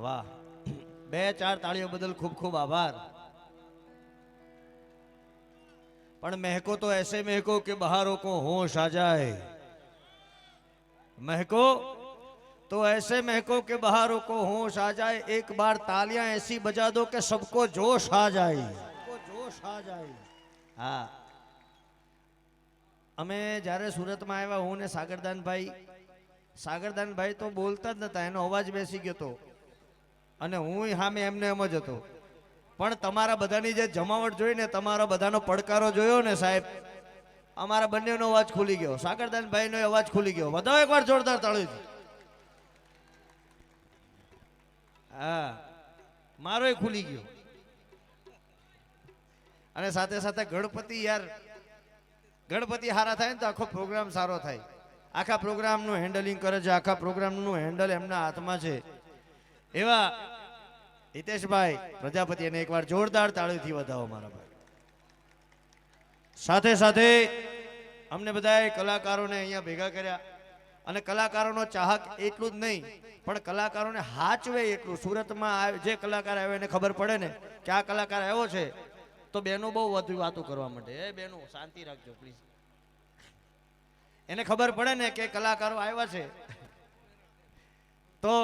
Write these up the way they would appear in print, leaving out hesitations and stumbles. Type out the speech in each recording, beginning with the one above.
વાહ, 2-4 તાળીઓ બદલ खूब खूब आभार। पण महको तो ऐसे महको कि बहारों को होश आ जाए। महको तो ऐसे महको कि बहारों को होश आ जाए। एक बार तालियां ऐसी बजा दो कि सबको जोश आ जाए। जोश आ जाए। हाँ, અમે જ્યારે સુરતમાં આવ્યા, હું ને સાગરદાનભાઈ તો બોલતા જ નતા, એનો અવાજ બેસી ગયો હતો અને હું સામે એમને એમ જ હતો। પણ તમારા બધાની જે જમાવટ જોઈને, તમારા બધાનો પડકારો જોયો ને સાહેબ, અમારા બંનેનો અવાજ ખુલી ગયો, સાગરદાનભાઈનો અવાજ ખુલી ગયો। વધાવો એકવાર જોરદાર તાળીઓથી। હા, મારોય ખુલી ગયો। અને સાથે સાથે ગણપતિ યાર, ગણપતિ હારા થાય ને તો આખો પ્રોગ્રામ સારો થાય। આખા પ્રોગ્રામનું હેન્ડલિંગ કરે છે, આખા પ્રોગ્રામનું હેન્ડલ એમના હાથમાં છે। એવા હિતેશભાઈ પ્રજાપતિ, એને એકવાર જોરદાર તાળીઓથી વધાવો મારા ભાઈ। સાથે સાથે અમને બધાએ કલાકારોને અહીંયા ભેગા કર્યા, અને કલાકારોનો ચાહક એટલું જ નહીં પણ કલાકારોને હાચવે એટલું। સુરતમાં જે કલાકાર આવે એને ખબર પડે ને કે આ કલાકાર આવ્યો છે તો બેનો બહુ વધુ વાતો કરવા માટે। એ બેનો શાંતિ રાખજો પ્લીઝ। એને ખબર પડે ને કે કલાકારો આવ્યા છે તો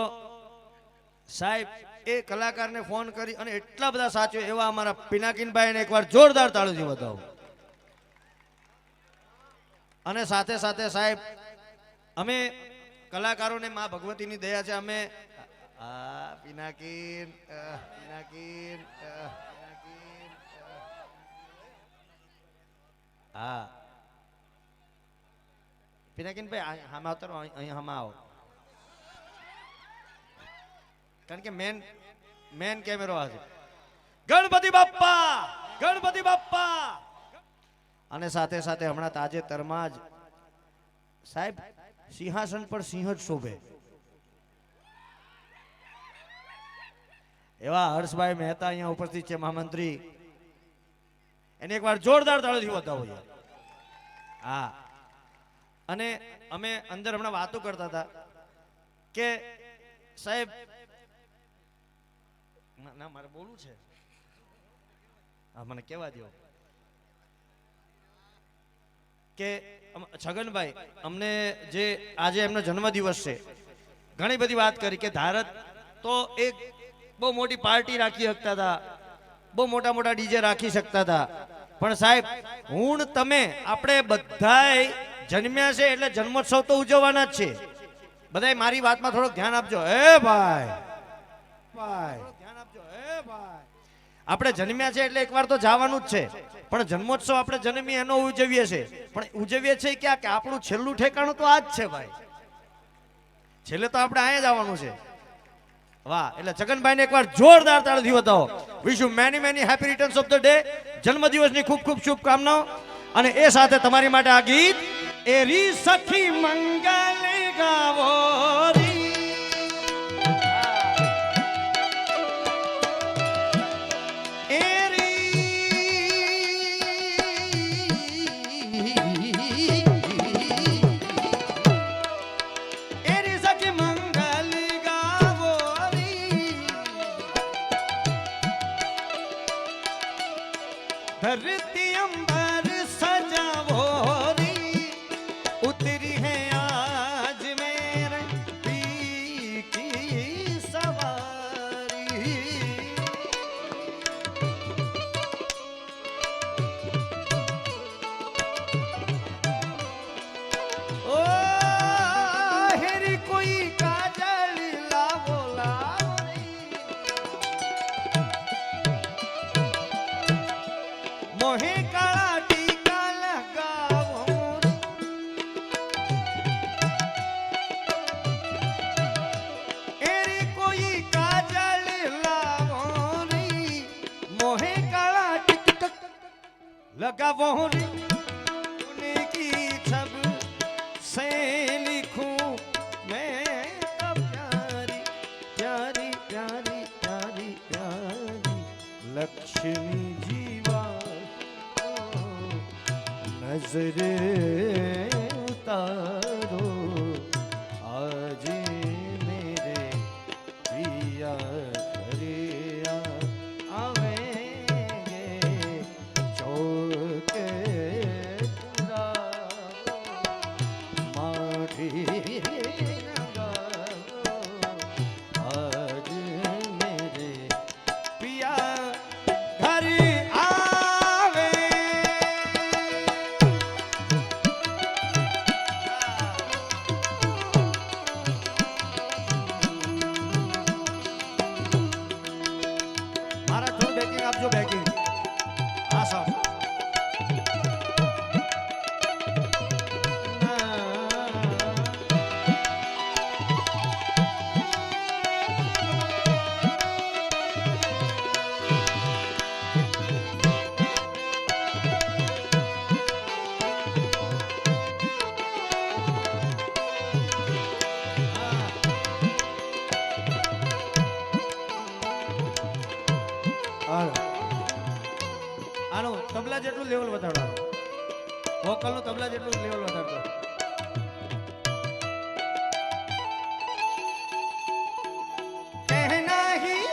સાહેબ એ કલાકારને ફોન કરી અને એટલા બધા સાચવે એવા અમારા પિનાકીનભાઈને એકવાર જોરદાર તાળીઓથી વધાવો। અને સાથે સાથે સાહેબ અમે કલાકારોને માં ભગવતીની દયા છે, અમે પિનાકીન હા, પિનાકીનભાઈ હામાં આવતો, અહીંયા હામાં આવો, કારણ કે મેન કેમેરો આ છે। ગણપતિ બાપ્પા, ગણપતિ બાપ્પા। અને સાથે સાથે હમણાં તાજેતરમાં જ સાહેબ સિંહાસન પર સિંહ જ શોભે એવા હર્ષભાઈ મહેતા અહીંયા ઉપસ્થિત છે, મહામંત્રી, એને એકવાર જોરદાર તાળીઓથી વધાવો। હા, અને અમે અંદર હમણાં વાતો કરતા હતા કે સાહેબ, ના મારે બોલવું છે, હા મને કહેવા દો કે છગનભાઈ અમને જે આજે એમનો જન્મદિવસ છે, ઘણી બધી વાત કરી કે ધારત તો એક બહુ મોટી પાર્ટી રાખી શકતા હતા, બહુ મોટા મોટા ડીજે રાખી શકતા હતા, પણ સાહેબ હું તમે આપણે બધાય જન્મ્યા છે એટલે જન્મોત્સવ તો ઉજવવાના જ છે। બધાય મારી વાતમાં થોડુંક ધ્યાન આપજો। હે ભાઈ, આપણે જન્મ્યા છે એટલે એકવાર તો જવાનું જ છે, પણ જન્મોત્સવ આપણે જન્મી એનો ઉજવીએ છે, પણ ઉજવીએ છે ક્યાં કે આપણું છેલ્લું ઠેકાણું તો આ જ છે ભાઈ, છેલ્લે તો આપણે અહીંયા જ આવવાનું છે। વાહ, એટલે છગનભાઈને એકવાર જોરદાર તાળીઓથી વધાવો। Wish you many many happy returns of the day. જન્મદિવસની ખૂબ ખૂબ શુભકામનાઓ। અને એ સાથે તમારી માટે આ ગીત, એરી સખી મંગલ ગાવો રી, धरती अंबर सजावो री, उतरी है आज मेरे पी की सवारी। ओ हेरी कोई काजल लावो लावरी, मोहे काला टीका लगावो, एरी कोई काजल लावो री, मोहे काला टीका लगावो री, उनकी छब से लिखूं मैं तो प्यारी प्यारी प्यारी प्यारी प्यारी लक्ष्मी जीवा नजरे उतारो आज मेरे प्रिय પિયા ઘરિયા આવે ગે ચોકે માઠી આજ મેરે પિયા ઘરી આવે. મારા થોડું બેકિંગ આપજો, બેકિંગ. હા સાહેબ. આનો તબલા જેટલું લેવલ વધારવાનું, વોકલનું તબલા જેટલું લેવલ વધારતો. કહેના હી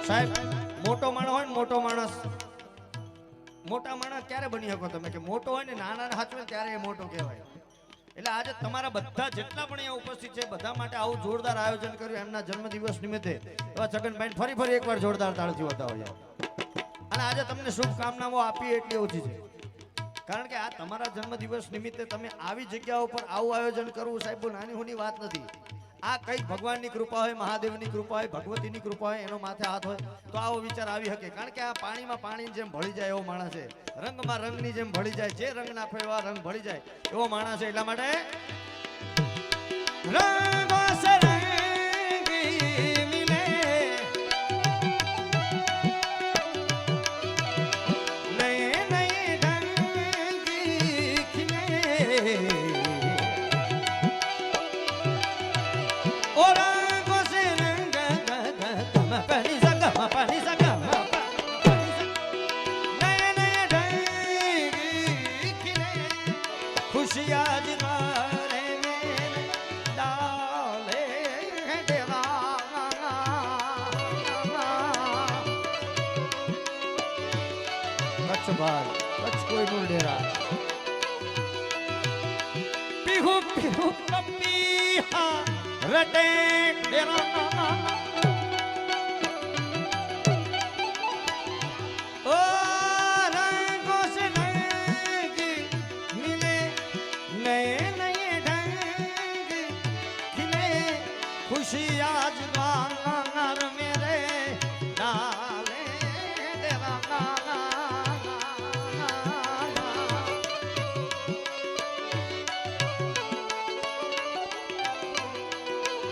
સાહેબ, મોટો માણસ હોય ને, મોટો માણસ, મોટા માણસ ક્યારે બની શકો તમે કે મોટો હોય ને નાના હાચવે ત્યારે એ મોટો કહેવાય. એટલે આજે તમારા બધા જેટલા પણ અહીંયા ઉપસ્થિત છે બધા માટે આવું જોરદાર આયોજન કર્યું એમના જન્મદિવસ નિમિત્તે. એવા છગનભાઈ ફરી એકવાર જોરદાર તાળીથી વધાવો યાર. અને આજે તમને શુભકામનાઓ આપી એટલી ઓછી છે, કારણ કે આ તમારા જન્મદિવસ નિમિત્તે તમે આવી જગ્યાઓ પર આવું આયોજન કરવું સાહેબ બહુ નાની હોની વાત નથી. આ કઈ ભગવાનની કૃપા હોય, મહાદેવની કૃપા હોય, ભગવતીની કૃપા હોય, એનો માથે હાથ હોય તો આવો વિચાર આવી શકે. કારણ કે આ પાણીમાં પાણીની જેમ ભળી જાય એવો માણસ છે, રંગમાં રંગની જેમ ભળી જાય, જે રંગ નાખો એવા રંગ ભળી જાય એવો માણસ છે. એટલા માટે રંગો સે રંગી મિલે નયે નયે ઢંગી ખિલે પીહુ પીહુ પપીહા રટે ડેરા ઓ રંગો સે રંગી મિલે નયે નયે ઢંગ ખિલે ખુશી આજ દ્વાર મેરે ડાલે ડેરા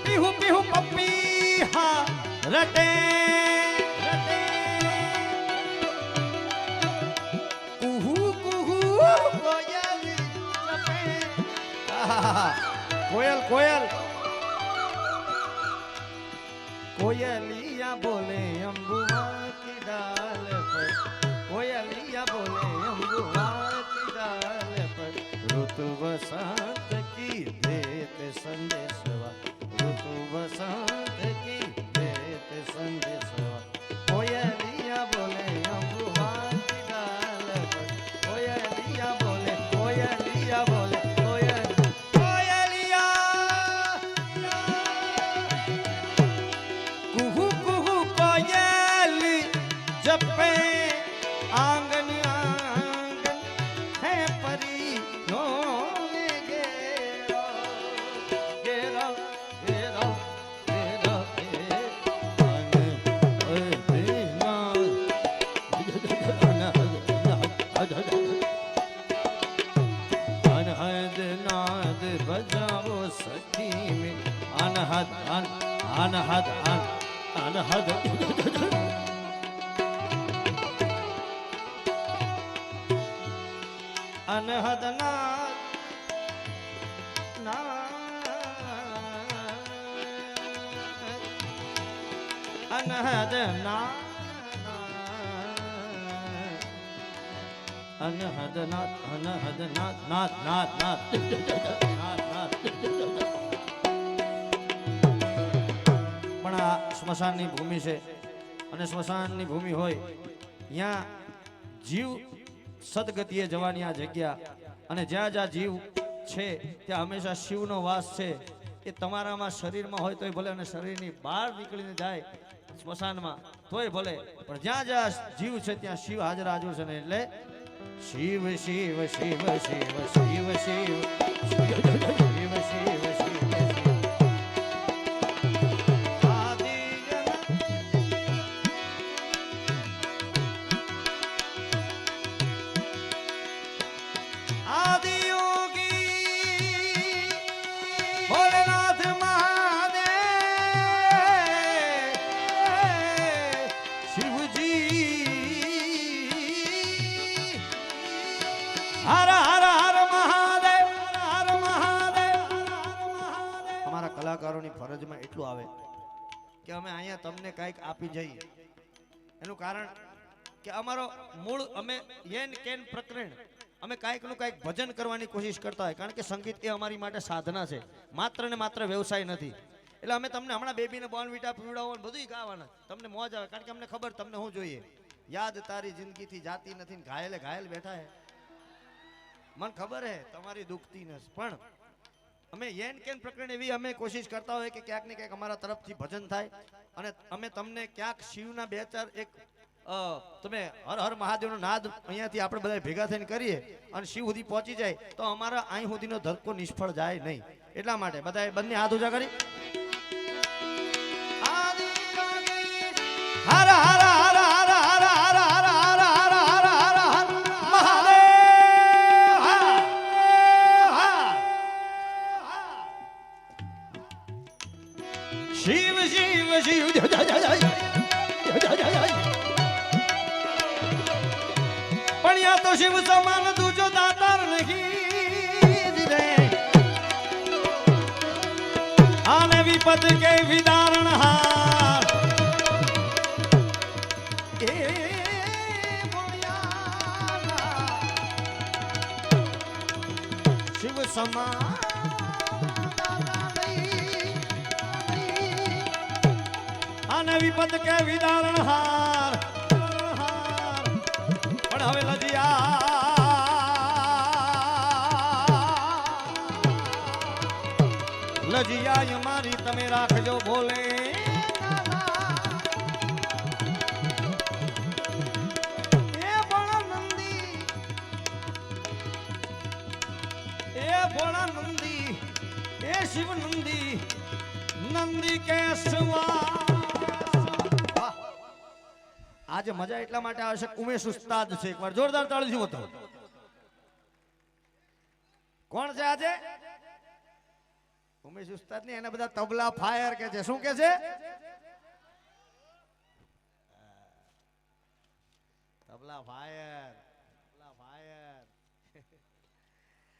પીહુ પીહુ પપીહા રટે રટે કુહુ કુહુ કોયલ રટે. કોયલ કોયલ કોયલિયા બોલે અંબુવા કી ડાલ પર, કોયલિયા બોલે અંબુવા કી ડાલ પર, ઋતુ વસંત કી દેત સંદેશવા, ઋતુ વસંત કી દેત સંદેશવા. કોયલિયા બોલે અંબુવા કી ડાલ પર, કોયલિયા બોલે, કોયલિયા બોલે, કોયલિયા કુહુ કુહુ કોયલી જપે આંગન આંગન હે પરી નો ઘેરો ઘેરો ઘેરો ઘેરો અનહદ નાદ બજાવો સખી મેં અનહદ અનહદ અનહદ અનહદ નાથ અનહદ નાથ અનહદ નાથ અનહદ નાથ નાથ નાથ નાથ નાથ નાથ. પણ આ સ્મશાનની ભૂમિ છે અને સ્મશાનની ભૂમિ હોય ત્યાં જીવ સદગતિએ જવાની આ જગ્યા અને જ્યાં જ્યાં જીવ છે ત્યાં હંમેશા શિવનો વાસ છે. એ તમારામાં શરીરમાં હોય તોય ભલે અને શરીરની બહાર નીકળીને જાય સ્મશાનમાં તોય ભલે, પણ જ્યાં જ્યાં જીવ છે ત્યાં શિવ હાજર હાજર છે ને એટલે શિવ શિવ શિવ શિવ શિવ શિવ શિવ શિવ શિવ હર હર હર મહાદેવ હર મહાદેવ. અમારા કલાકારોની ફરજમાં એટલું આવે કે અમે અહીંયા તમને કંઈક આપી જઈએ. એનું કારણ કે અમારો મૂળ અમે યેન કેન પ્રકરણ અમે કાંઈકનું કાંઈક ભજન કરવાની કોશિશ કરતા હોય, કારણ કે સંગીત એ અમારી માટે સાધના છે, માત્ર ને માત્ર વ્યવસાય નથી. એટલે અમે તમને હમણાં બેબીને બોર્નવિટા પીવડાવો બધું ગાવાના, તમને મોજ આવે, કારણ કે અમને ખબર તમને શું જોઈએ. યાદ તારી જિંદગીથી જાતી નથી ને ઘાયલે ઘાયલ બેઠા હે, મને ખબર હે તમારી દુખતી નથી, પણ અમે યેન કેન પ્રકરણ એવી અમે કોશિશ કરતા હોય કે ક્યાંક ને ક્યાંક અમારા તરફથી ભજન થાય અને અમે તમને ક્યાંક શિવના બે ચાર એક તમે હર હર મહાદેવનો નાદ અહીંયાથી આપણે બધા ભેગા થઈને કરીએ અને શિવ સુધી પહોંચી જાય તો અમારા અહીં સુધીનો ધક્કો નિષ્ફળ જાય નહીં. એટલા માટે બધા બંને હાથ ઊંચા કરી હર હર હર હર હર હર હર હર હર હર હર મહાદેવ. શિવ શિવ શિવ પણ યા તો શિવ સમાન દૂજો દાતાર નહીં રે, આને વિપદ કે વિદારણ હાર એ શિવ સમાન આને વિપદ કે વિદારણ હાર. પણ હવે લજિયા મારી તમે રાખજો ભોલે. એ ભોળા નંદી એ ભોળા નંદી એ શિવ નંદી નંદી કેશવા. આજે મજા એટલા માટે આવશે ઉમેશ ઉસ્તાદ છે, એકવાર જોરદાર તાળીથી બતાવો. કોણ છે આજે ઉમેશ ઉસ્તાદ ને? એના બધા તબલા ફાયર કે છે. શું કે છે? તબલા ફાયર, તબલા ફાયર.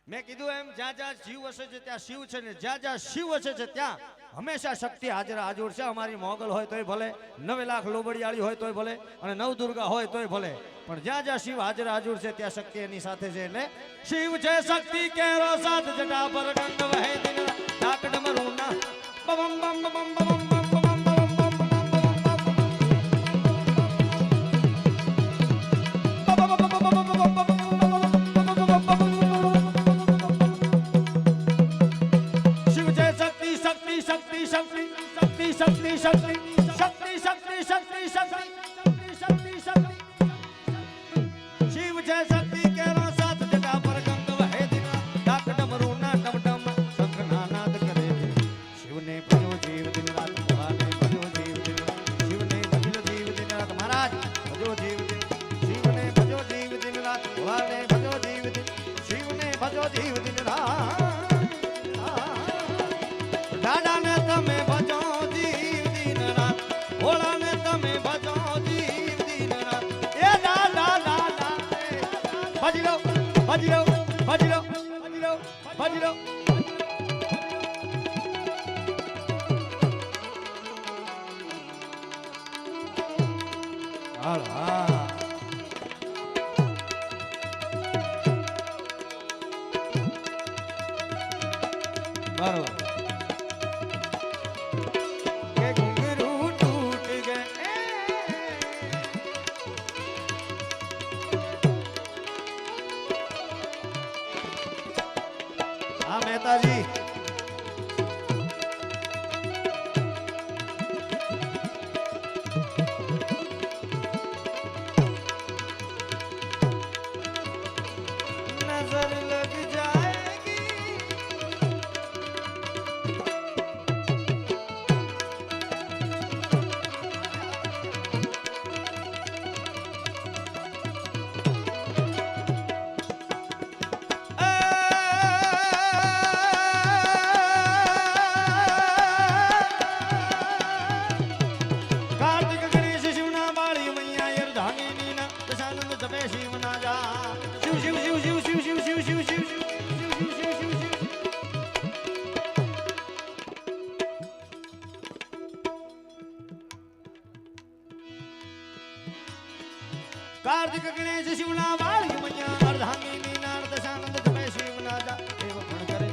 મેં કીધું એમ જ્યાં જ્યાં જીવ હશે છે ત્યાં શિવ છે ને જ્યાં જ્યાં શિવ હશે છે ત્યાં હંમેશા શક્તિ હાજર હાજર છે. અમારી મોગલ હોય તોય ભલે, 9 લાખ લોબડિયાળી હોય તોય ભલે અને નવદુર્ગા હોય તોય ભલે, પણ જ્યાં જ્યાં શિવ હાજર હાજર છે ત્યાં શક્તિ એની સાથે છે. એટલે શિવ છે શક્તિ કેરો સાથ જટા પર ગંધ વહે દિન ડાક ડમરુના બમ બમ બમ બમ બમ ભાજી લો ભાજી લો ભાજી લો ભાજી લો હાલ હા બરોબર કે ઘુંઘરૂ ટૂટ ગયે હા મહેતાજી नजर लग जाएगी कार्तिक गणेश शिवना बाળી મૈયા યરધાંગીની ના દશાનંદ જપે શિવના જા શિવ શિવ શિવ શિવ શિવ શિવ શિવ શિવ શિવ શિવ કાર્તિક ગણેશ શિવના વાળી મૈયા અર્ધાંગીની ના દશાનંદ જપે શિવના જા દેવ પણ કરે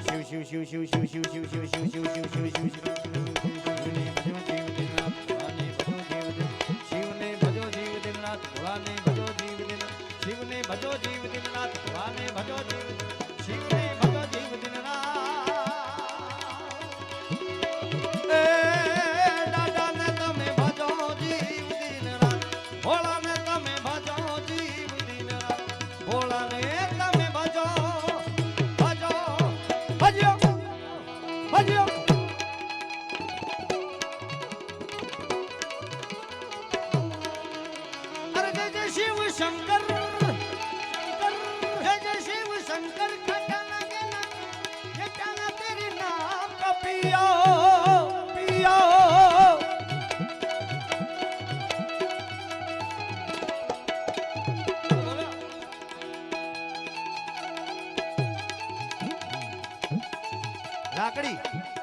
શિવ શિવ શિવ શિવ શિવ શિવ શિવ શિવ શિવ શિવ શિવ શિવ શિવ શિવને ભજો જીવ દિન રાત ભોળાને ભજો જીવ દિન શિવને ભજો જીવ દિન રાત ભોળાને ભજો જીવ શિવને ભજો જીવ દિન રાત એ દાદાને તમે ભજો જીવ દિન રાત ભોળાને તમે ભજો જીવ દિન રાત ભોળાને તમે ભજો ભજો ભજ્યો ભજ્યો शिव शंकर जय जय शिव शंकर खटाना गेला ये गाना तेरी नाम का पिया पिया लाकड़ी